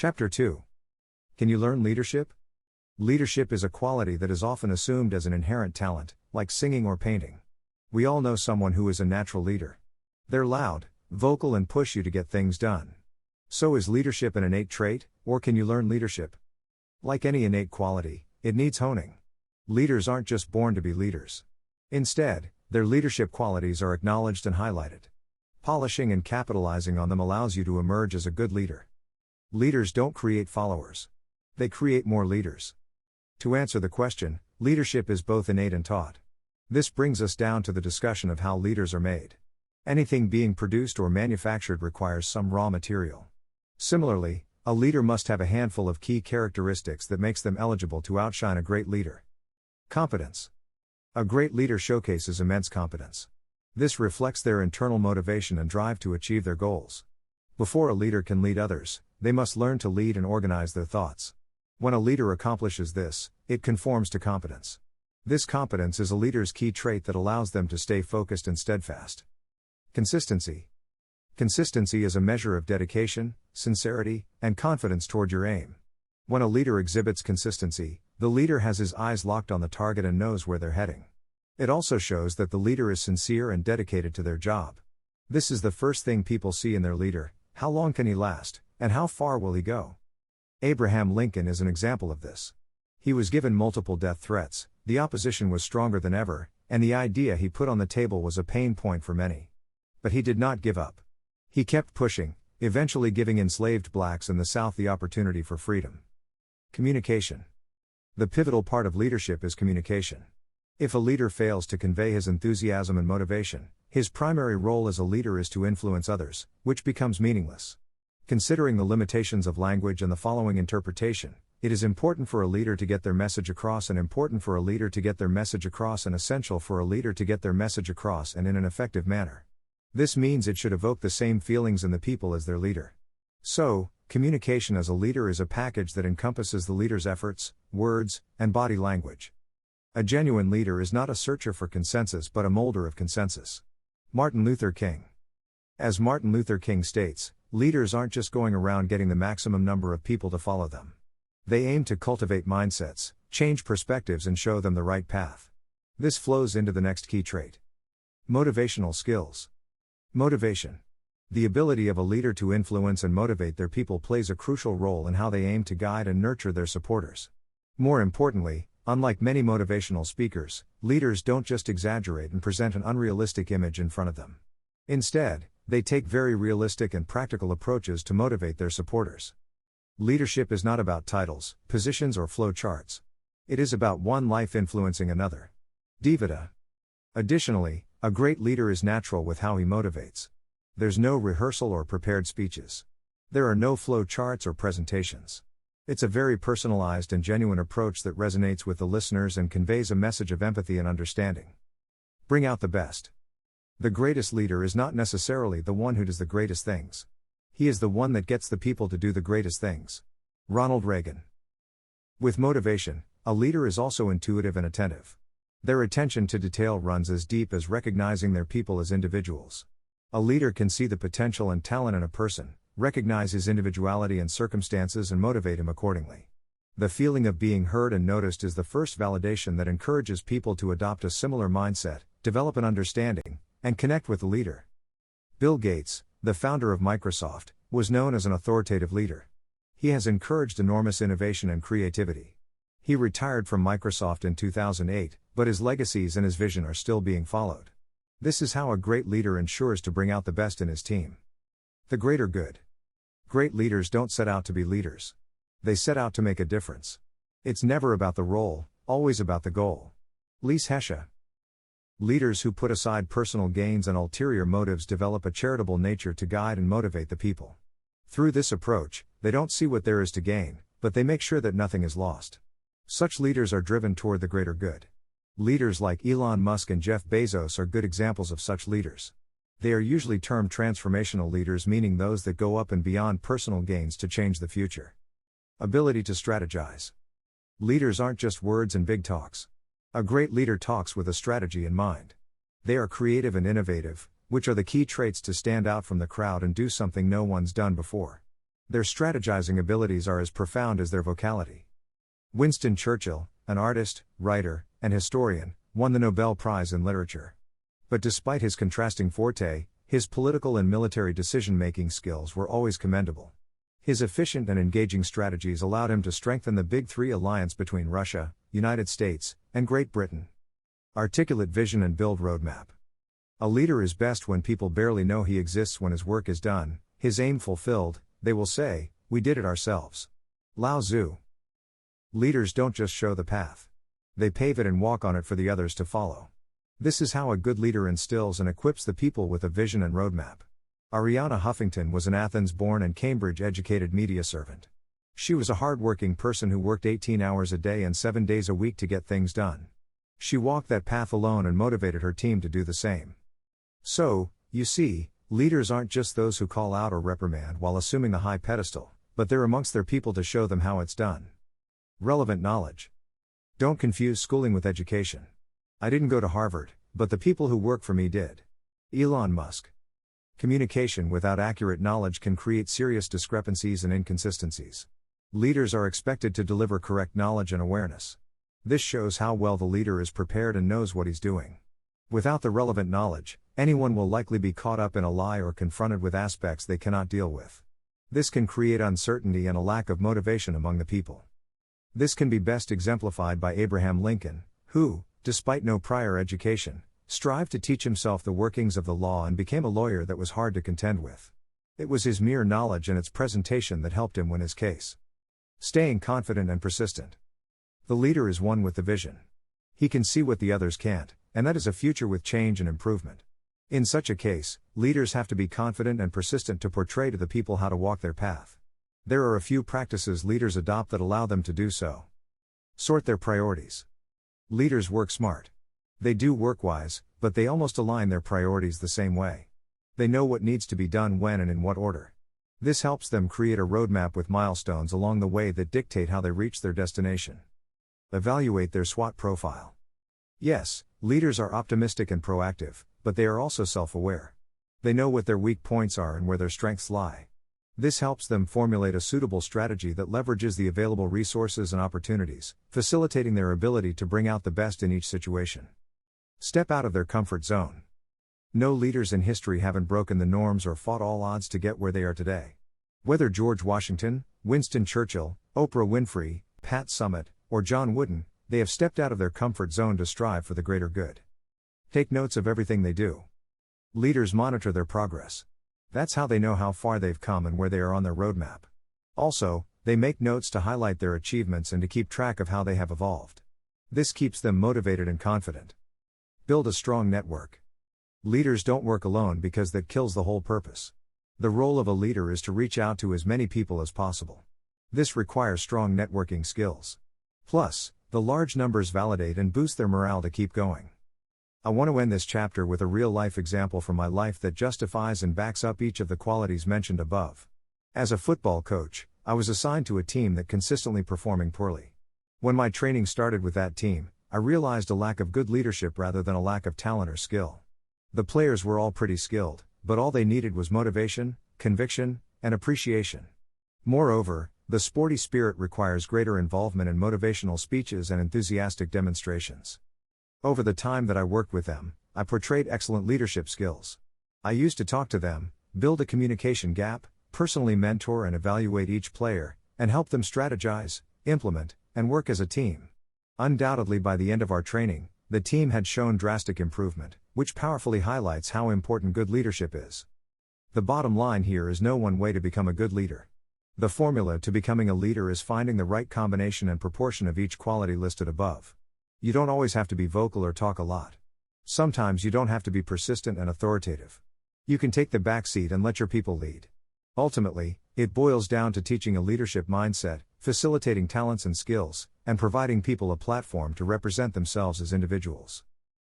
Chapter 2. Can you learn leadership? Leadership is a quality that is often assumed as an inherent talent, like singing or painting. We all know someone who is a natural leader. They're loud, vocal, and push you to get things done. So is leadership an innate trait, or can you learn leadership? Like any innate quality, it needs honing. Leaders aren't just born to be leaders. Instead, their leadership qualities are acknowledged and highlighted. Polishing and capitalizing on them allows you to emerge as a good leader. Leaders don't create followers. They create more leaders. To answer the question, leadership is both innate and taught. This brings us down to the discussion of how leaders are made. Anything being produced or manufactured requires some raw material. Similarly, a leader must have a handful of key characteristics that makes them eligible to outshine a great leader. Competence. A great leader showcases immense competence. This reflects their internal motivation and drive to achieve their goals. Before a leader can lead others, they must learn to lead and organize their thoughts. When a leader accomplishes this, it conforms to competence. This competence is a leader's key trait that allows them to stay focused and steadfast. Consistency. Consistency is a measure of dedication, sincerity, and confidence toward your aim. When a leader exhibits consistency, the leader has his eyes locked on the target and knows where they're heading. It also shows that the leader is sincere and dedicated to their job. This is the first thing people see in their leader: how long can he last, and how far will he go? Abraham Lincoln is an example of this. He was given multiple death threats, the opposition was stronger than ever, and the idea he put on the table was a pain point for many. But he did not give up. He kept pushing, eventually giving enslaved blacks in the South the opportunity for freedom. Communication. The pivotal part of leadership is communication. If a leader fails to convey his enthusiasm and motivation, his primary role as a leader is to influence others, which becomes meaningless. Considering the limitations of language and the following interpretation, it is important for a leader to get their message across, and important for a leader to get their message across, and essential for a leader to get their message across and in an effective manner. This means it should evoke the same feelings in the people as their leader. So, communication as a leader is a package that encompasses the leader's efforts, words, and body language. A genuine leader is not a searcher for consensus but a molder of consensus. Martin Luther King. As Martin Luther King states, leaders aren't just going around getting the maximum number of people to follow them. They aim to cultivate mindsets, change perspectives, and show them the right path. This flows into the next key trait. Motivational skills. Motivation. The ability of a leader to influence and motivate their people plays a crucial role in how they aim to guide and nurture their supporters. More importantly, unlike many motivational speakers, leaders don't just exaggerate and present an unrealistic image in front of them. Instead, they take very realistic and practical approaches to motivate their supporters. Leadership is not about titles, positions, or flow charts. It is about one life influencing another. Divida. Additionally, a great leader is natural with how he motivates. There's no rehearsal or prepared speeches. There are no flow charts or presentations. It's a very personalized and genuine approach that resonates with the listeners and conveys a message of empathy and understanding. Bring out the best. The greatest leader is not necessarily the one who does the greatest things. He is the one that gets the people to do the greatest things. Ronald Reagan. With motivation, a leader is also intuitive and attentive. Their attention to detail runs as deep as recognizing their people as individuals. A leader can see the potential and talent in a person, recognize his individuality and circumstances, and motivate him accordingly. The feeling of being heard and noticed is the first validation that encourages people to adopt a similar mindset, develop an understanding, and connect with the leader. Bill Gates, the founder of Microsoft, was known as an authoritative leader. He has encouraged enormous innovation and creativity. He retired from Microsoft in 2008, but his legacies and his vision are still being followed. This is how a great leader ensures to bring out the best in his team. The greater good. Great leaders don't set out to be leaders. They set out to make a difference. It's never about the role, always about the goal. Lise Hesha. Leaders who put aside personal gains and ulterior motives develop a charitable nature to guide and motivate the people. Through this approach, they don't see what there is to gain, but they make sure that nothing is lost. Such leaders are driven toward the greater good. Leaders like Elon Musk and Jeff Bezos are good examples of such leaders. They are usually termed transformational leaders, meaning those that go up and beyond personal gains to change the future. Ability to strategize. Leaders aren't just words and big talks. A great leader talks with a strategy in mind. They are creative and innovative, which are the key traits to stand out from the crowd and do something no one's done before. Their strategizing abilities are as profound as their vocality. Winston Churchill, an artist, writer, and historian, won the Nobel Prize in Literature. But despite his contrasting forte, his political and military decision-making skills were always commendable. His efficient and engaging strategies allowed him to strengthen the Big Three alliance between Russia, United States, and Great Britain. Articulate vision and build roadmap. A leader is best when people barely know he exists. When his work is done, his aim fulfilled, they will say, "We did it ourselves." Lao Tzu. Leaders don't just show the path. They pave it and walk on it for the others to follow. This is how a good leader instills and equips the people with a vision and roadmap. Arianna Huffington was an Athens-born and Cambridge-educated media servant. She was a hard-working person who worked 18 hours a day and 7 days a week to get things done. She walked that path alone and motivated her team to do the same. So, you see, leaders aren't just those who call out or reprimand while assuming a high pedestal, but they're amongst their people to show them how it's done. Relevant knowledge. Don't confuse schooling with education. I didn't go to Harvard, but the people who work for me did. Elon Musk. Communication without accurate knowledge can create serious discrepancies and inconsistencies. Leaders are expected to deliver correct knowledge and awareness. This shows how well the leader is prepared and knows what he's doing. Without the relevant knowledge, anyone will likely be caught up in a lie or confronted with aspects they cannot deal with. This can create uncertainty and a lack of motivation among the people. This can be best exemplified by Abraham Lincoln, who, despite no prior education, strived to teach himself the workings of the law and became a lawyer that was hard to contend with. It was his mere knowledge and its presentation that helped him win his case. Staying confident and persistent. The leader is one with the vision. He can see what the others can't, and that is a future with change and improvement. In such a case, leaders have to be confident and persistent to portray to the people how to walk their path. There are a few practices leaders adopt that allow them to do so. Sort their priorities. Leaders work smart. They do work wise, but they almost align their priorities the same way. They know what needs to be done when and in what order. This helps them create a roadmap with milestones along the way that dictate how they reach their destination. Evaluate their SWOT profile. Yes, leaders are optimistic and proactive, but they are also self-aware. They know what their weak points are and where their strengths lie. This helps them formulate a suitable strategy that leverages the available resources and opportunities, facilitating their ability to bring out the best in each situation. Step out of their comfort zone. No leaders in history haven't broken the norms or fought all odds to get where they are today. Whether George Washington, Winston Churchill, Oprah Winfrey, Pat Summitt, or John Wooden, they have stepped out of their comfort zone to strive for the greater good. Take notes of everything they do. Leaders monitor their progress. That's how they know how far they've come and where they are on their roadmap. Also, they make notes to highlight their achievements and to keep track of how they have evolved. This keeps them motivated and confident. Build a strong network. Leaders don't work alone because that kills the whole purpose. The role of a leader is to reach out to as many people as possible. This requires strong networking skills. Plus, the large numbers validate and boost their morale to keep going. I want to end this chapter with a real-life example from my life that justifies and backs up each of the qualities mentioned above. As a football coach, I was assigned to a team that consistently performing poorly. When my training started with that team, I realized a lack of good leadership rather than a lack of talent or skill. The players were all pretty skilled, but all they needed was motivation, conviction, and appreciation. Moreover, the sporty spirit requires greater involvement in motivational speeches and enthusiastic demonstrations. Over the time that I worked with them, I portrayed excellent leadership skills. I used to talk to them, build a communication gap, personally mentor and evaluate each player, and help them strategize, implement, and work as a team. Undoubtedly, by the end of our training, the team had shown drastic improvement, which powerfully highlights how important good leadership is. The bottom line here is no one way to become a good leader. The formula to becoming a leader is finding the right combination and proportion of each quality listed above. You don't always have to be vocal or talk a lot. Sometimes you don't have to be persistent and authoritative. You can take the back seat and let your people lead. Ultimately, it boils down to teaching a leadership mindset, facilitating talents and skills, and providing people a platform to represent themselves as individuals.